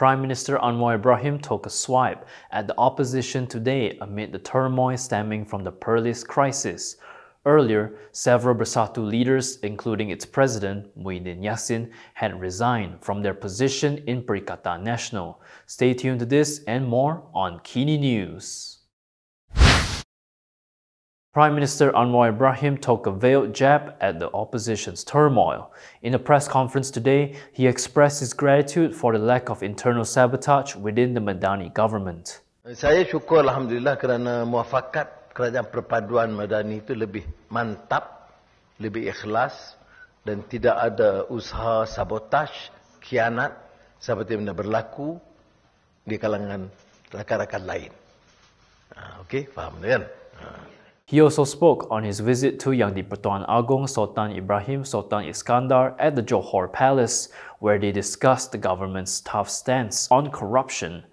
Prime Minister Anwar Ibrahim took a swipe at the opposition today amid the turmoil stemming from the Perlis crisis. Earlier, several Bersatu leaders, including its president, Muhyiddin Yassin, had resigned from their position in Perikatan Nasional. Stay tuned to this and more on KiniNews. Prime Minister Anwar Ibrahim took a veiled jab at the opposition's turmoil. In a press conference today, he expressed his gratitude for the lack of internal sabotage within the Madani government. Saya syukur Alhamdulillah kerana muafakat kerajaan perpaduan Madani itu lebih mantap, lebih ikhlas dan tidak ada usaha sabotage, khianat seperti yang berlaku di kalangan rakan-rakan lain. Okey, faham kan? He also spoke on his visit to Yang di-Pertuan Agong Sultan Ibrahim Sultan Iskandar at the Johor Palace, where they discussed the government's tough stance on corruption.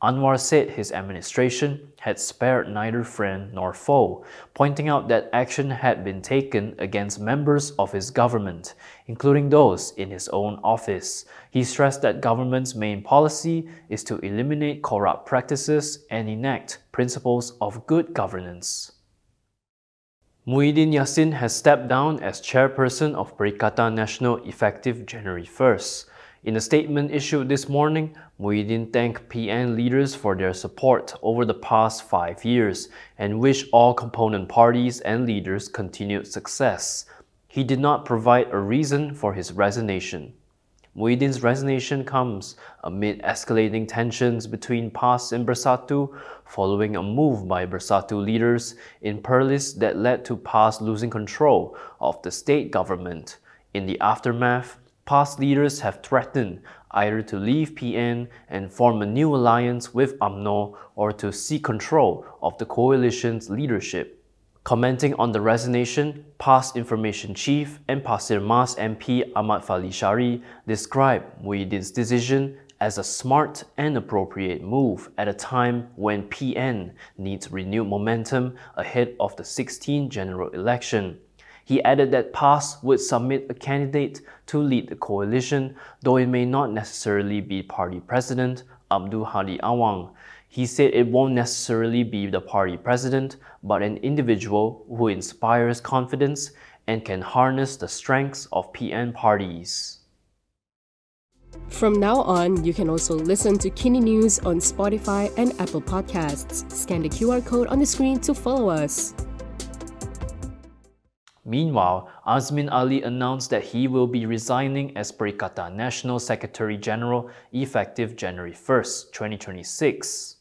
Anwar said his administration had spared neither friend nor foe, pointing out that action had been taken against members of his government, including those in his own office. He stressed that government's main policy is to eliminate corrupt practices and enact principles of good governance. Muhyiddin Yassin has stepped down as chairperson of Perikatan Nasional effective January 1st. In a statement issued this morning, Muhyiddin thanked PN leaders for their support over the past 5 years and wished all component parties and leaders continued success. He did not provide a reason for his resignation. Muhyiddin's resignation comes amid escalating tensions between PAS and Bersatu following a move by Bersatu leaders in Perlis that led to PAS losing control of the state government. In the aftermath, PAS leaders have threatened either to leave PN and form a new alliance with UMNO or to seek control of the coalition's leadership. Commenting on the resignation, PAS Information Chief and Pasir Mas MP Ahmad Fali Shari described Muhyiddin's decision as a smart and appropriate move at a time when PN needs renewed momentum ahead of the 16th general election. He added that PAS would submit a candidate to lead the coalition, though it may not necessarily be party president Abdul Hadi Awang. He said it won't necessarily be the party president, but an individual who inspires confidence and can harness the strengths of PN parties. From now on, you can also listen to KiniNews on Spotify and Apple Podcasts. Scan the QR code on the screen to follow us. Meanwhile, Azmin Ali announced that he will be resigning as Perikatan Nasional Secretary General effective January 1st, 2026.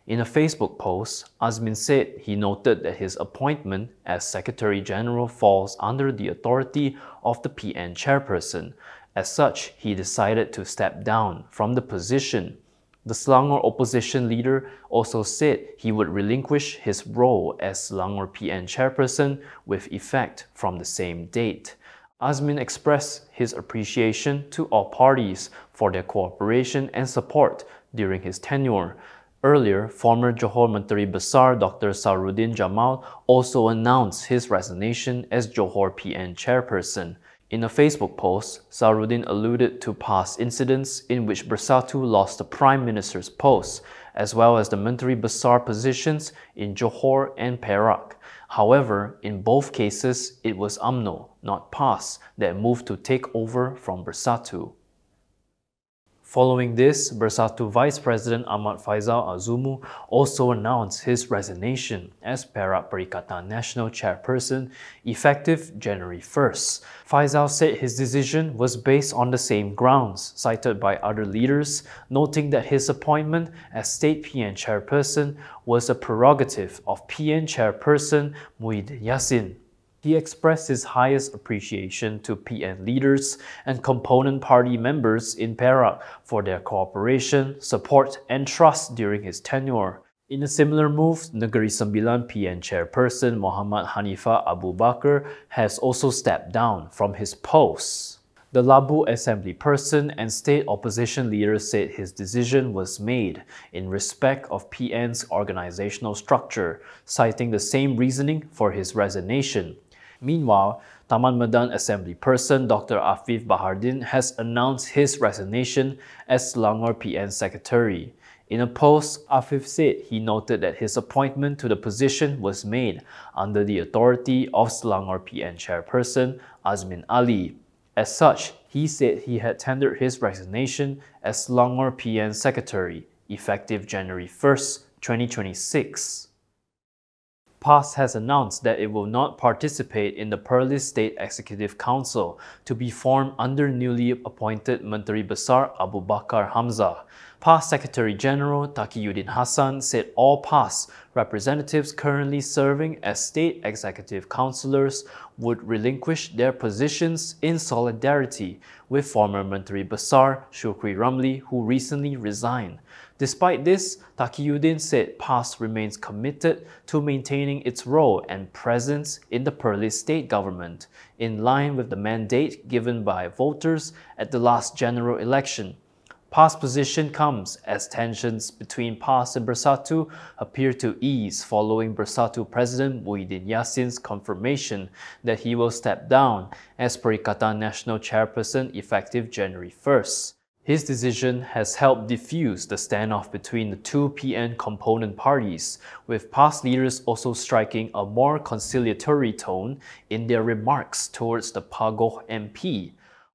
In a Facebook post, Azmin said he noted that his appointment as Secretary General falls under the authority of the PN chairperson. As such, he decided to step down from the position. The Selangor opposition leader also said he would relinquish his role as Selangor PN chairperson with effect from the same date. Azmin expressed his appreciation to all parties for their cooperation and support during his tenure. Earlier, former Johor Menteri Besar Dr. Sarudin Jamal also announced his resignation as Johor PN chairperson. In a Facebook post, Sarudin alluded to past incidents in which Bersatu lost the Prime Minister's post, as well as the Menteri Besar positions in Johor and Perak. However, in both cases, it was UMNO, not PAS, that moved to take over from Bersatu. Following this, Bersatu Vice President Ahmad Faizal Azumu also announced his resignation as Perak Perikatan Nasional chairperson effective January 1st. Faizal said his decision was based on the same grounds cited by other leaders, noting that his appointment as State PN chairperson was a prerogative of PN chairperson Muhyiddin Yassin. He expressed his highest appreciation to PN leaders and component party members in Perak for their cooperation, support, and trust during his tenure. In a similar move, Negeri Sembilan PN chairperson Muhammad Hanifa Abu Bakar has also stepped down from his post. The Labu assembly person and state opposition leader said his decision was made in respect of PN's organizational structure, citing the same reasoning for his resignation. Meanwhile, Taman Medan Assembly Person Dr. Afif Bahardin has announced his resignation as Selangor PN Secretary. In a post, Afif said he noted that his appointment to the position was made under the authority of Selangor PN Chairperson Azmin Ali. As such, he said he had tendered his resignation as Selangor PN Secretary, effective January 1st, 2026. PAS has announced that it will not participate in the Perlis State Executive Council to be formed under newly appointed Menteri Besar Abu Bakar Hamzah. PAS Secretary General Taqiyuddin Hassan said all PAS representatives currently serving as state executive councillors would relinquish their positions in solidarity with former Menteri Besar Shukri Ramli, who recently resigned. Despite this, Taqiyuddin said PAS remains committed to maintaining its role and presence in the Perlis state government, in line with the mandate given by voters at the last general election. PAS' position comes as tensions between PAS and Bersatu appear to ease following Bersatu President Muhyiddin Yassin's confirmation that he will step down as Perikatan Nasional chairperson effective January 1st. His decision has helped diffuse the standoff between the two PN component parties, with PAS leaders also striking a more conciliatory tone in their remarks towards the Pagoh MP.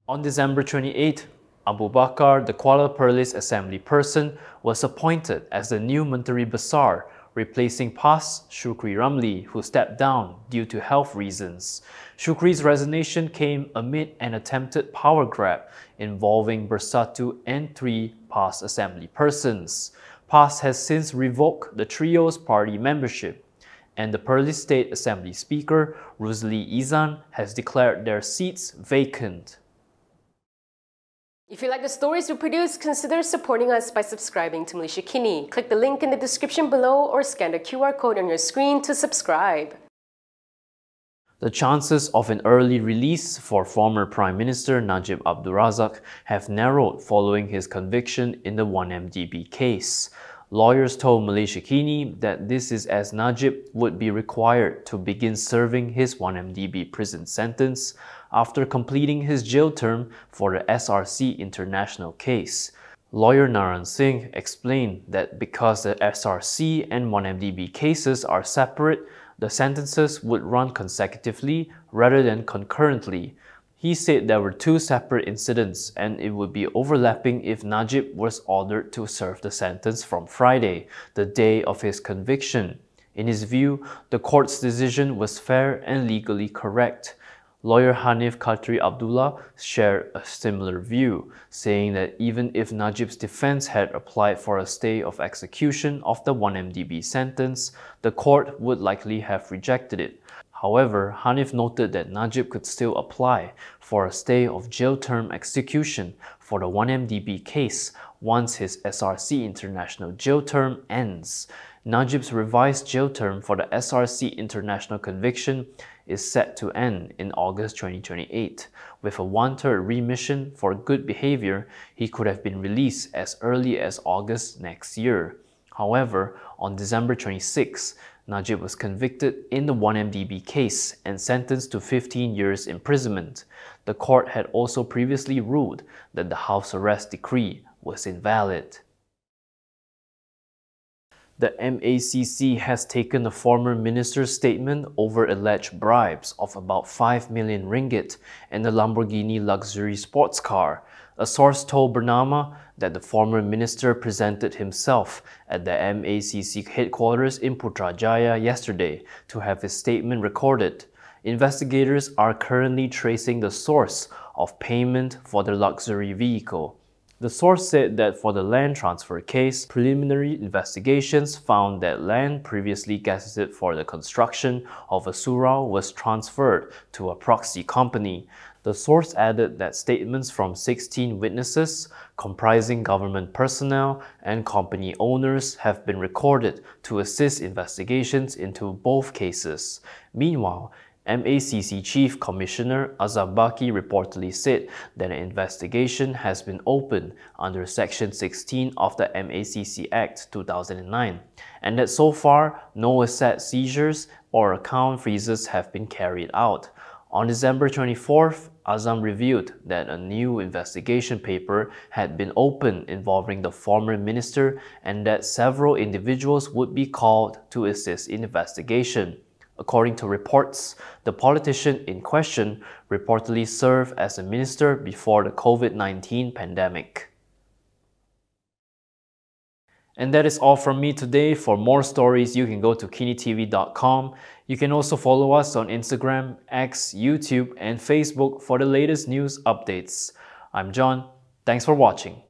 On December 28, Abu Bakar, the Kuala Perlis Assembly Person, was appointed as the new Menteri Besar, replacing PAS Shukri Ramli, who stepped down due to health reasons. Shukri's resignation came amid an attempted power grab involving Bersatu and 3 PAS Assembly Persons. PAS has since revoked the trio's party membership, and the Perlis State Assembly Speaker, Rusli Izan, has declared their seats vacant. If you like the stories we produce, consider supporting us by subscribing to Malaysia Kini. Click the link in the description below or scan the QR code on your screen to subscribe. The chances of an early release for former Prime Minister Najib Abdul Razak have narrowed following his conviction in the 1MDB case. Lawyers told Malaysia Kini that this is as Najib would be required to begin serving his 1MDB prison sentence after completing his jail term for the SRC International case. Lawyer Naran Singh explained that because the SRC and 1MDB cases are separate, the sentences would run consecutively rather than concurrently. He said there were 2 separate incidents and it would be overlapping if Najib was ordered to serve the sentence from Friday, the day of his conviction. In his view, the court's decision was fair and legally correct. Lawyer Hanif Khatri Abdullah shared a similar view, saying that even if Najib's defense had applied for a stay of execution of the 1MDB sentence, the court would likely have rejected it. However, Hanif noted that Najib could still apply for a stay of jail term execution for the 1MDB case once his SRC International jail term ends. Najib's revised jail term for the SRC International conviction is set to end in August 2028. With a 1/3 remission for good behavior, he could have been released as early as August next year. However, on December 26, Najib was convicted in the 1MDB case and sentenced to 15 years imprisonment. The court had also previously ruled that the house arrest decree was invalid. The MACC has taken the former minister's statement over alleged bribes of about 5 million ringgit and a Lamborghini luxury sports car. A source told Bernama that the former minister presented himself at the MACC headquarters in Putrajaya yesterday to have his statement recorded. Investigators are currently tracing the source of payment for the luxury vehicle. The source said that for the land transfer case, preliminary investigations found that land previously gazetted for the construction of a surau was transferred to a proxy company. The source added that statements from 16 witnesses, comprising government personnel and company owners, have been recorded to assist investigations into both cases. Meanwhile, MACC Chief Commissioner Azam Baki reportedly said that an investigation has been opened under Section 16 of the MACC Act 2009, and that so far no asset seizures or account freezes have been carried out. On December 24th, Azam revealed that a new investigation paper had been opened involving the former minister and that several individuals would be called to assist in the investigation. According to reports, the politician in question reportedly served as a minister before the COVID-19 pandemic. And that is all from me today. For more stories, you can go to kinitv.com. You can also follow us on Instagram, X, YouTube, and Facebook for the latest news updates. I'm John. Thanks for watching.